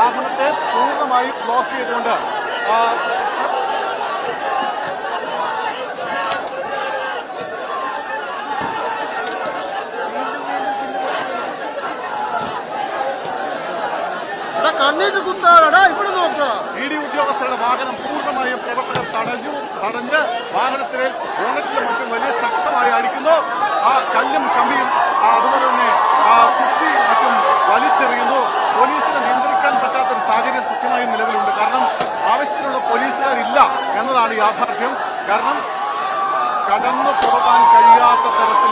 വാഹനത്തെ പൂർണ്ണമായും ബ്ലോക്ക് ചെയ്തുകൊണ്ട് കണ്ണീട്ട് കുത്താടാ ഇവിടെ നോക്കുക. ഇഡി ഉദ്യോഗസ്ഥരുടെ വാഹനം പൂർണ്ണമായും പ്രവർത്തകർ തടഞ്ഞ് വാഹനത്തിലെ ബോണറ്റിലും മറ്റും വലിയ ശക്തമായി അടിക്കുന്നു. ആ കല്ലും കമ്പിയും അതുപോലെ തന്നെ കുത്തി മറ്റും വലിച്ചെറിയുന്നു. പോലീസിനെ നിയന്ത്രിക്കാൻ പറ്റാത്തൊരു സാഹചര്യം കൃത്യമായും നിലവിലുണ്ട്. കാരണം ആവശ്യത്തിനുള്ള പോലീസുകാരില്ല എന്നതാണ് യാഥാർത്ഥ്യം. കാരണം കടന്നു പോകാൻ കഴിയാത്ത തരത്തിൽ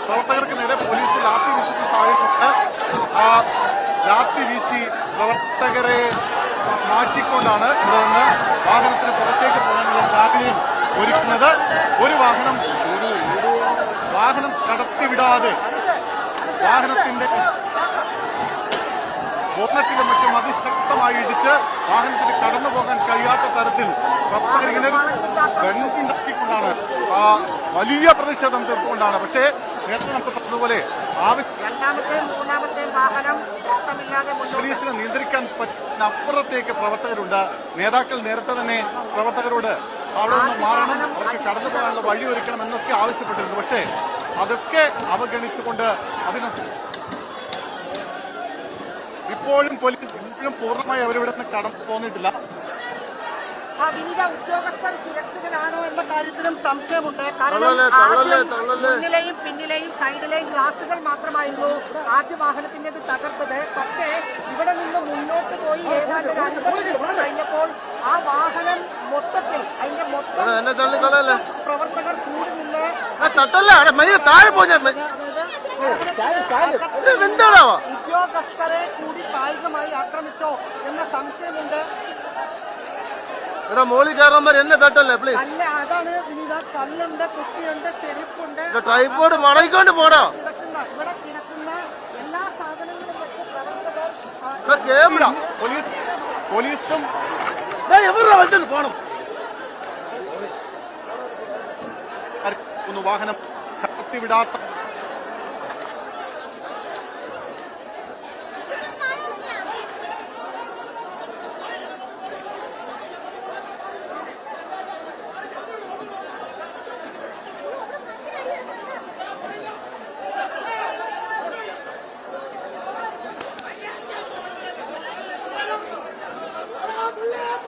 പ്രവർത്തകർക്ക് നേരെ പോലീസ് ലാത്തി വീശുന്ന സാഹചര്യമുണ്ട്. ലാത്തി വീശി പ്രവർത്തകരെ മാറ്റിക്കൊണ്ടാണ് ഇവിടെ നിന്ന് വാഹനത്തിന് പുറത്തേക്ക് പോകാനുള്ള സാഹചര്യം ഒരുക്കുന്നത്. ഒരു വാഹനം കടത്തിവിടാതെ വാഹനത്തിന്റെ ബോണറ്റിലും മറ്റും അതിശക്തമായി ഇടിച്ച് വാഹനത്തിന് കടന്നു പോകാൻ കഴിയാത്ത തരത്തിൽ പ്രവർത്തകർ ഇങ്ങനെ ബന്ധുണ്ടാക്കിക്കൊണ്ടാണ് വലിയ പ്രതിഷേധം തീർത്തുകൊണ്ടാണ്. പക്ഷേ നേരത്തെ നമുക്ക് പറഞ്ഞതുപോലെ പോലീസിനെ നിയന്ത്രിക്കാൻ പറ്റുന്ന അപ്പുറത്തേക്ക് പ്രവർത്തകരുണ്ട്. നേതാക്കൾ നേരത്തെ തന്നെ പ്രവർത്തകരോട് അവിടെ നിന്ന് മാറണം, അവർക്ക് കടന്നു പോകാനുള്ള വഴി ഒരുക്കണം എന്നൊക്കെ ആവശ്യപ്പെട്ടിരുന്നു. പക്ഷേ അതൊക്കെ അവഗണിച്ചുകൊണ്ട് ഇപ്പോഴും പോലീസ് പൂർണ്ണമായി അവരിവിടെ നിന്ന് കടന്നു പോന്നിട്ടില്ല. വിവിധ ഉദ്യോഗസ്ഥർ സുരക്ഷിതരാണോ എന്ന കാര്യത്തിലും സംശയമുണ്ട്. കാരണം മുന്നിലെയും പിന്നിലെയും സൈഡിലെയും ഗ്ലാസുകൾ മാത്രമായിരുന്നു ആദ്യ വാഹനത്തിൻ്റെത് തകർത്തത്. പക്ഷേ ഇവിടെ നിന്ന് മുന്നോട്ട് പോയി ഏതാണ്ട് 50 കഴിഞ്ഞപ്പോൾ ആ വാഹനം മൊത്തത്തിൽ അതിന്റെ പ്രവർത്തകർ കൂടി നിന്ന് ഉദ്യോഗസ്ഥരെ കൂടി കായികമായി ആക്രമിച്ചോ എന്ന സംശയമുണ്ട്. മോളി കയറുമ്പോൾ എന്നെ തട്ടല്ലേ പ്ലീസ്. അതാണ് കല്ലുണ്ട്, കുച്ചിയുണ്ട്, ചെരുപ്പുണ്ട്, ട്രൈപോഡ് മടങ്ങിക്കൊണ്ട് പോടാ. ഇവിടെ കിടക്കുന്ന എല്ലാ സാധനങ്ങളും വെച്ച് പോലീസും പോണം. വാഹനം കടത്തിവിടാത്ത